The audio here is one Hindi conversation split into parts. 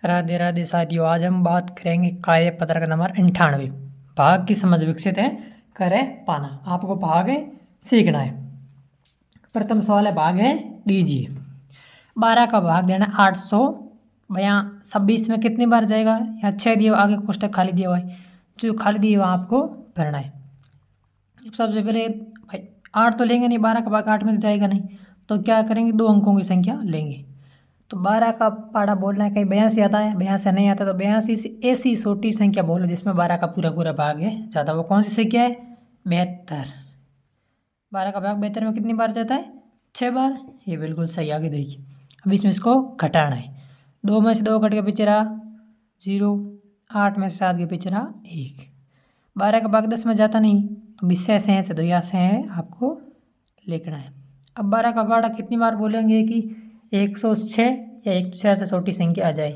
राधे राधे साथियों, आज हम बात करेंगे कार्य पत्रक नंबर 98। भाग की समझ विकसित है, करे पाना। आपको भाग सीखना है। प्रथम सवाल है, भाग है दीजिए। 12 का भाग देना 800। यहाँ 26 में कितनी बार जाएगा? यहाँ 6 दिए, आगे कोष्टक खाली दिया हुआ है, जो खाली दिए वहाँ आपको भरना है। सबसे पहले भाई 8 तो लेंगे नहीं, 12 का भाग 8 में तो जाएगा नहीं, तो क्या करेंगे, 2 अंकों की संख्या लेंगे। तो 12 का पाड़ा बोलना है, कहीं 82 आता है, 82 नहीं आता, तो 82 से ऐसी छोटी संख्या बोलो जिसमें 12 का पूरा पूरा भाग है ज़्यादा। वो कौन सी संख्या है? 72। 12 का भाग 72 में कितनी बार जाता है? 6 बार। ये बिल्कुल सही। आगे देखिए, अब इसमें इसको घटाना है। 2 में से 2 कट के पीछे रहा 0, 8 में से 7 के पीछे रहा 1। 12 का भाग 10 में जाता नहीं, तो 20 से हैं, तो यहाँ से है आपको लिखना है। अब 12 का पाड़ा कितनी बार बोलेंगे कि 106 या 106 से छोटी संख्या आ जाए।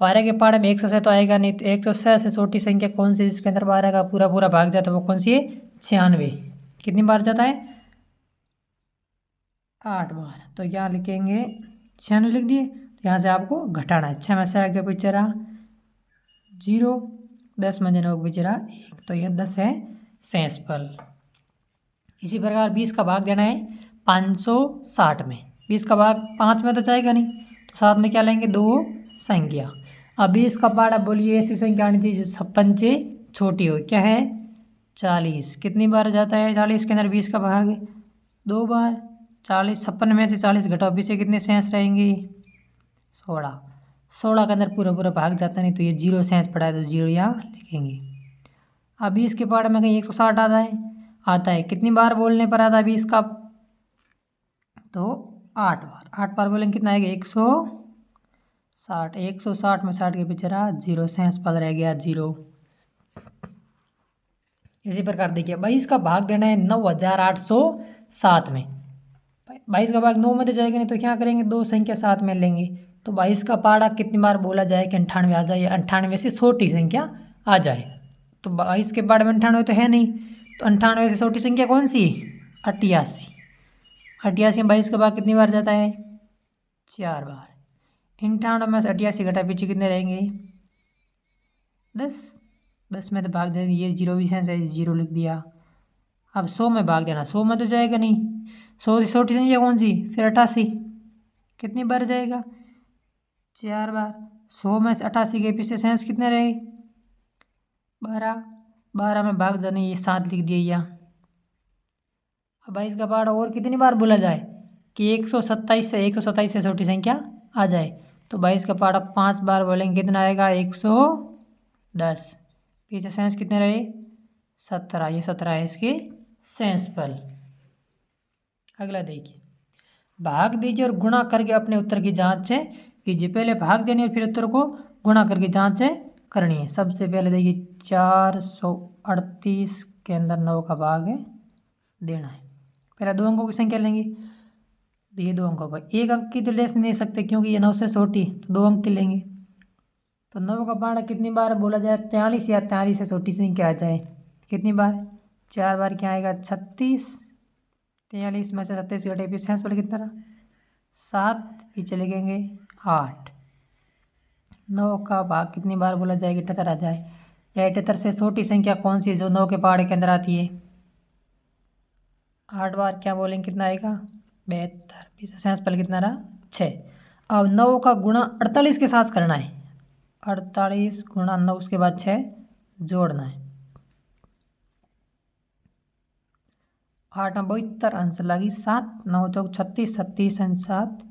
12 के पाड़े में 106 तो आएगा नहीं, तो 106 से छोटी संख्या कौन सी जिसके अंदर 12 का पूरा पूरा भाग जाता है? वो कौन सी है? 96। कितनी बार जाता है? 8 बार। तो यहाँ लिखेंगे 96 लिख दिए। तो यहाँ से आपको घटाना है। 6 में से आगे पीछे रहा 0, 10 में जनों पीछे रहा 1, तो यह 10 है सेंसफल। इसी प्रकार 20 का भाग देना है 560 में। 20 का भाग 5 में तो जाएगा नहीं, तो साथ में क्या लेंगे? 2 संख्या। अब 20 का पाड़ा बोलिए ऐसी संख्या आनी चाहिए जो 56 से छोटी हो। क्या है? 40। कितनी बार जाता है 40 के अंदर 20 का भाग? 2 बार। 40, 56 में से 40 घटाओ, पीछे कितने शेष रहेंगे? 16। 16 के अंदर पूरा पूरा भाग जाता नहीं, तो ये 0 शेष पड़ा है, तो 0 यहाँ लिखेंगे। अब 20 के पाड़े में कहीं 160 आता है। कितनी बार बोलने पर आता है 20 का? तो 8 बार। 8 बार बोलेंगे कितना आएगा? 160। 160 में 60 के पीछे रहा 0, शेष पद रह गया 0। इसी प्रकार देखिए 22 का भाग देना है 9807 में। 22 का भाग 9 में तो जाएगा नहीं, तो क्या करेंगे? 2 संख्या साथ में लेंगे। तो 22 का पाड़ा कितनी बार बोला जाए कि 98 आ जाए, 98 से छोटी संख्या आ जाए। तो 22 के पाड़े में 98 तो है नहीं, तो 98 से छोटी संख्या कौन सी? 88। 88 में 22 का भाग कितनी बार जाता है? 4 बार। 98 में से 88 घटा पीछे कितने रहेंगे? 10। 10 में तो भाग जाएंगे, ये 0 भी है, 0 लिख दिया। अब 100 में भाग देना, 100 में तो जाएगा नहीं, 100 से छोटी संख्या कौन सी? फिर 88। कितनी बार जाएगा? 4 बार। 100 में से 88 के पीछे शेष कितने रहे? 12। 12 में भाग जाने, ये 7 लिख दिया यहाँ। अब 22 का पार्ट और कितनी बार बोला जाए कि 127 से छोटी संख्या आ जाए, तो 22 का पार्ट अब 5 बार बोलेंगे, कितना आएगा? 110। पीछे सेंस कितने रहे? 17। ये 17 है इसके सेंसफल। अगला देखिए, भाग दीजिए और गुणा करके अपने उत्तर की जांच कीजिए। पहले भाग देनी और फिर उत्तर को गुणा करके जांच करनी है। सबसे पहले देखिए 438 के अंदर 9 का भाग देना है। पहले 2 अंकों की संख्या लेंगे, तो ये 2 अंकों पर 1 अंक की तो ले नहीं सकते क्योंकि ये 9 से छोटी, तो 2 अंक की लेंगे। तो 9 का पाड़ा कितनी बार बोला जाए? 43 या 43 से छोटी संख्या आ जाए। कितनी बार? 4 बार। क्या आएगा? 36। 43 में से 37 घटे फिर शेष वाले कितना रहा? 7। पीछे लिखेंगे 8। 9 का भाग कितनी बार बोला जाएगा? 78 आ जाए। या 78 से छोटी संख्या कौन सी जो 9 के पहाड़े के अंदर आती है? 8 बार। क्या बोलेंगे? कितना आएगा? 72। पीछे शेष पल कितना रहा? 6। अब 9 का गुणा 48 के साथ करना है। 48 गुणा 9, उसके बाद 6 जोड़ना है। 8 में 72 अंश लगी 7, 9 चौक 36, 36 अंश 7,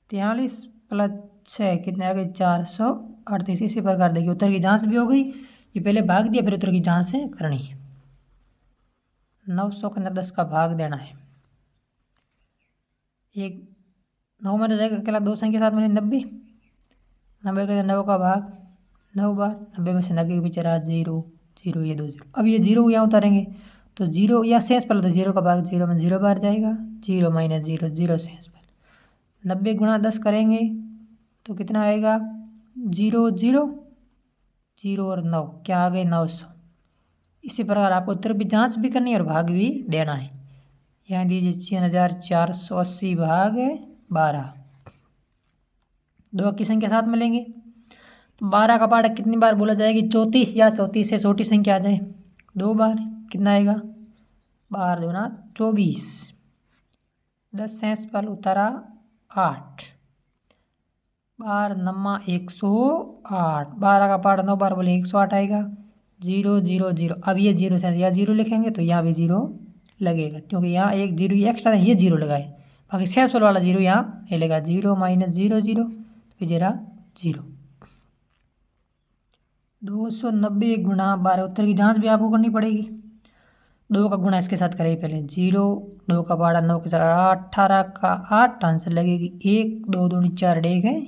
43 प्लस 6 कितने आ गए? 438। इसी प्रकार देखिए उत्तर की जांच भी हो गई। ये पहले भाग दिया, फिर उत्तर की जांच करनी है। 900 के अंदर 10 का भाग देना है। एक 9 में तो जाएगा अकेला, 2 संख्या साथ में 90। 90 के 9 का भाग 9 बार। 90 में से 90 के पीछे रहा 0, 0, ये 2 0। अब ये 0 यहाँ उतारेंगे, तो 0 या शेष पल, तो 0 का भाग 0 में 0 बार जाएगा। 0 माइनस 0, 0 शेष पल। 90 गुणा 10 करेंगे तो कितना आएगा? 0, 0, 0 और 9, क्या आ गए? 900। इसी प्रकार आपको उत्तर भी जांच भी करनी है और भाग भी देना है। यहाँ दीजिए 6480 भाग 12। 2 की संख्या साथ में लेंगे, तो 12 का पार्ट कितनी बार बोला जाएगी 34, या 34 से छोटी संख्या आ जाए 2 बार, कितना आएगा 12 दूना 24, 10 सेंस पर उतारा 8, 12 नम्मा 108, 12 का पार्ट 9 बार बोले 108 आएगा, 0 0 0। अब ये 0 से या 0 लिखेंगे तो यहाँ भी 0 लगेगा, क्योंकि यहाँ एक 0 एक्स्ट्रा है, ये 0 लगाए, बाकी सेंस पर वाला 0 यहाँ ले लेगा, 0 माइनस 0 0 तो जरा 0। 290 गुणा 12, उत्तर की जांच भी आपको करनी पड़ेगी। 2 का गुणा इसके साथ करेंगे पहले, 0, 2 का बाड़ा 9 के साथ 18 का 8, आंसर लगेगी 1, 2 दूनी 4 डेग है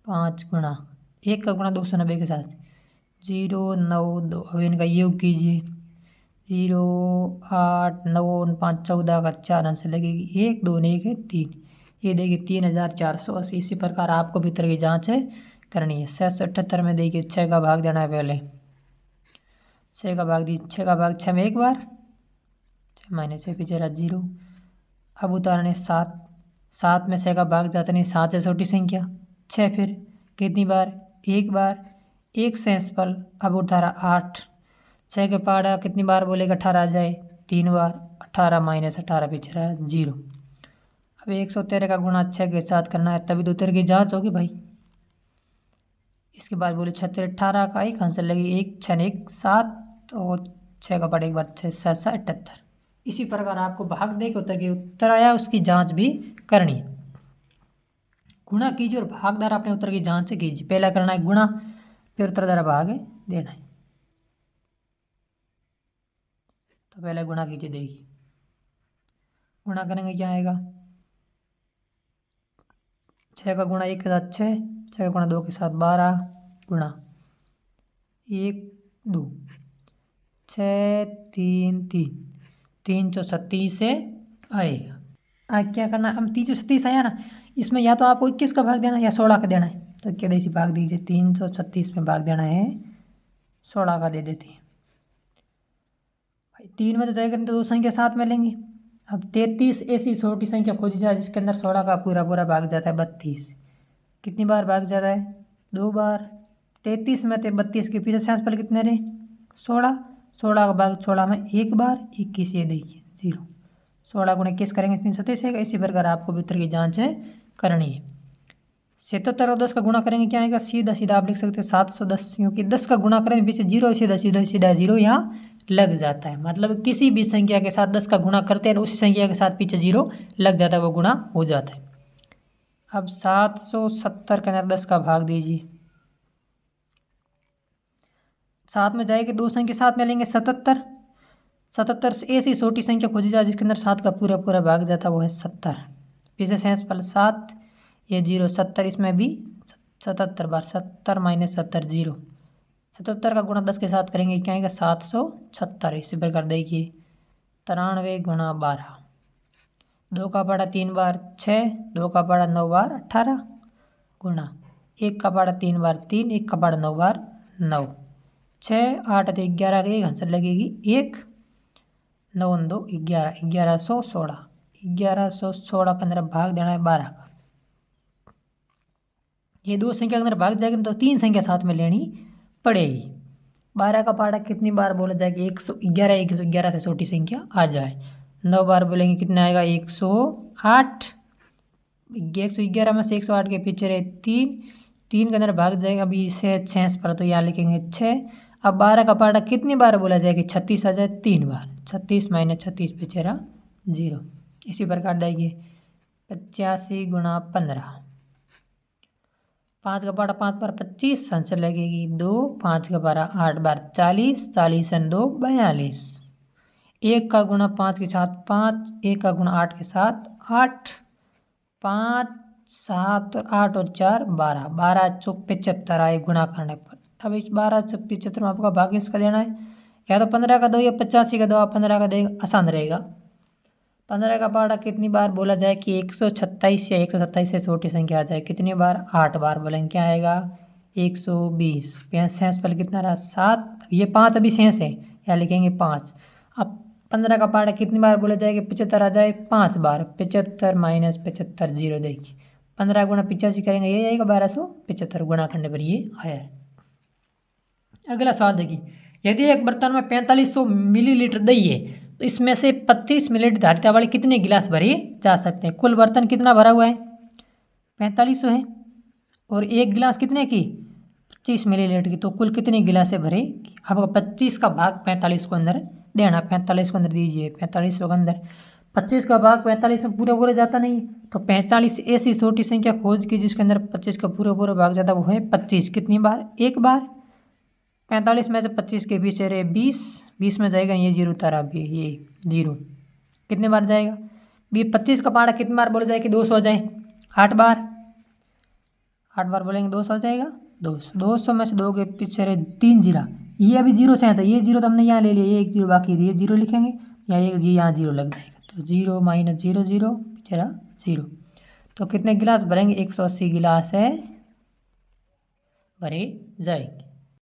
5 गुणा 1 का गुणा 290 के साथ 0 9 2। अब इनका योग कीजिए, 0 8 9 5 14 का 4, आंसर लगेगी 1 2 1 है 3, ये देखिए 3480। इसी प्रकार आपको भी उत्तर की जाँच है करनी है। 778 में देखिए 6 का भाग देना है, पहले 6 का भाग दी, 6 का भाग 6 में एक बार, 6 माइनस है पीछे 0। अब उतारने 7, 7 में 6 का भाग जाता नहीं, 7 से छोटी संख्या 6, फिर कितनी बार एक बार, 1 सेंस पर। अब उतारा 8, 6 के पाड़ा कितनी बार बोलेगा 18 आ जाए 3 बार, 18 माइनस 18 पीछे 0। अब 113 का गुणा 6 के साथ करना है, तभी तो उत्तर की जाँच होगी भाई। इसके बाद बोले 36 18 का 1, आंसर लगी 1 6 1 7, और 6 का पार्ट एक बार 6 7 78। इसी प्रकार आपको भाग दे के उत्तर आया उसकी जांच भी करनी। गुणा कीजिए और भाग द्वारा अपने उत्तर की जांच से कीजिए। पहला करना है गुणा, फिर उत्तर द्वारा भाग देना है। तो पहले गुणा कीजिए, देखिए गुणा करेंगे क्या आएगा, 6 का गुणा 1 के साथ 6, 6 का गुणा 2 के साथ 12 गुणा 1 2 6 3 3 336 से आएगा। आगे क्या करना है, हम 336 आया ना, इसमें या तो आपको 21 का भाग देना है या 16 का देना है, तो क्या देसी भाग दीजिए, 336 में भाग देना है 16 का दे देते हैं भाई। 3 में तो जाएगा नहीं तो 2 संख्या साथ में लेंगे। अब 33 ऐसी छोटी संख्या खोजी जाए जिसके अंदर 16 का पूरा पूरा भाग जाता है 32, कितनी बार भाग जाता है 2 बार। 33 में थे 32 के पीछे सेंस पर कितने रहे 16, 16 का भाग 16 में एक बार 21, ये देखिए 0। 16 गुणा 21 करेंगे 337 है। इसी प्रकार आपको भी उत्तर की जांच है करनी है। 77 और 10 का गुणा करेंगे क्या आएगा, सीधा सीधा आप लिख सकते हैं 710, क्योंकि 10 का गुणा करेंगे पीछे 0 सीधा सीधा सीधा 0 यहाँ लग जाता है। मतलब किसी भी संख्या के साथ 10 का गुणा करते हैं उसी संख्या के साथ पीछे 0 लग जाता है, वो गुणा हो जाता है। अब 770 के अंदर 10 का भाग दीजिए, 7 में जाएगी 2 संख्या साथ में लेंगे 77, 77 से ऐसी छोटी संख्या खोजी जाए जिसके अंदर 7 का पूरा पूरा भाग जाता है, वो है 70। पीछे सेंस पर 7, ये 0 70, इसमें भी 77 बार, 70 माइनस 70 0। 77 का गुणा 10 के साथ करेंगे क्या आएगा 776। इसी प्रकार देखिए 93 गुणा 12, 2 का पाड़ा 3 बार 6, 2 का पाड़ा 9 बार 18 गुणा 1 का पाड़ा 3 बार 3, 1 का पाड़ा 9 बार 9, 6 8 तो 11 का आंसर लगेगी 1, 9 2 11, 1116, 1116 के अंदर भाग देना है 12 का। ये 2 संख्या के अंदर भाग जाएगी तो 3 संख्या साथ में लेनी पड़ेगी। 12 का पाड़ा कितनी बार बोला जाएगा 111, 111 से छोटी संख्या आ जाए। 9 बार बोलेंगे कितना आएगा 108, 111 में से 108 के पीछे रहे 3, 3 के अंदर भाग जाएगा, अभी इसे 6 पर तो यहाँ लिखेंगे 6। अब 12 का पाड़ा कितनी बार बोला जाएगा 36 आ जाए 3 बार, 36 माइनस 36 पीछे रहा 0। इसी प्रकार देखिए 85 गुणा 15, 5 का पाड़ा 5 बार 25, आंसर लगेगी 2, 5 का पाड़ा 8 बार 40, 40 और 2 42। 1 का गुणा 5 के साथ 5, 1 का गुणा 8 के साथ 8, 5 7 और 8 और 4 12, 12 चौक 75 आए गुणा करने पर। अब इस 12 से 75 में आपका भाग इसका देना है, या तो 15 का दो या 85 का दो, आप 15 का देगा आसान रहेगा। 15 का पाड़ा कितनी बार बोला जाए कि 126 या 127 से छोटी संख्या आ जाए, कितनी बार 8 बार बोलेंगे क्या आएगा 120। सेंस पर कितना रहा 7, ये 5 अभी सेंस है, या लिखेंगे 5। अब 15 का पाड़ा कितनी बार बोला जाए कि 75 आ जाए 5 बार, 75 माइनस 75 0। देखिए 15 गुणा 85 करेंगे ये आएगा 1275, गुणा करने पर ये आया है। अगला सवाल देखिए, यदि एक बर्तन में 4500 मिलीलीटर दही है तो इसमें से 25 मिलीलीटर धारिता वाले कितने गिलास भरे जा सकते हैं। कुल बर्तन कितना भरा हुआ है, 4500 है, और एक गिलास कितने की, 25 मिलीलीटर की, तो कुल कितने गिलास भरे। अब 25 का भाग 45 को अंदर देना, 45 को अंदर दीजिए, 45 के अंदर 25 का भाग 45 में पूरा पूरा जाता नहीं, तो 45 ऐसी छोटी संख्या खोज की जिसके अंदर 25 का पूरा पूरा भाग जाता, वो है 25। कितनी बार, एक बार। 45 में से 25 के पीछे रहे 20, 20 में जाएगा ये जीरो तारा भी, ये जीरो कितने बार जाएगा। भी 25 का पारा कितनी बार बोला जाए कि 200 हो जाए, 8 बार, 8 बार बोलेंगे 200 हो जाएगा। 200, 200 में से 2 के पीछे रहे 3 जीरा, ये अभी जीरो से आता है, ये जीरो तो हमने यहाँ ले लिया, ये एक जीरो बाकी है, ये जीरो लिखेंगे, या एक जी यहाँ जीरो लग जाएगा, तो जीरो माइनस जीरो जीरो पीछे रहा जीरो। तो कितने गिलास भरेंगे, 180 गिलास है भरे जाएंगे।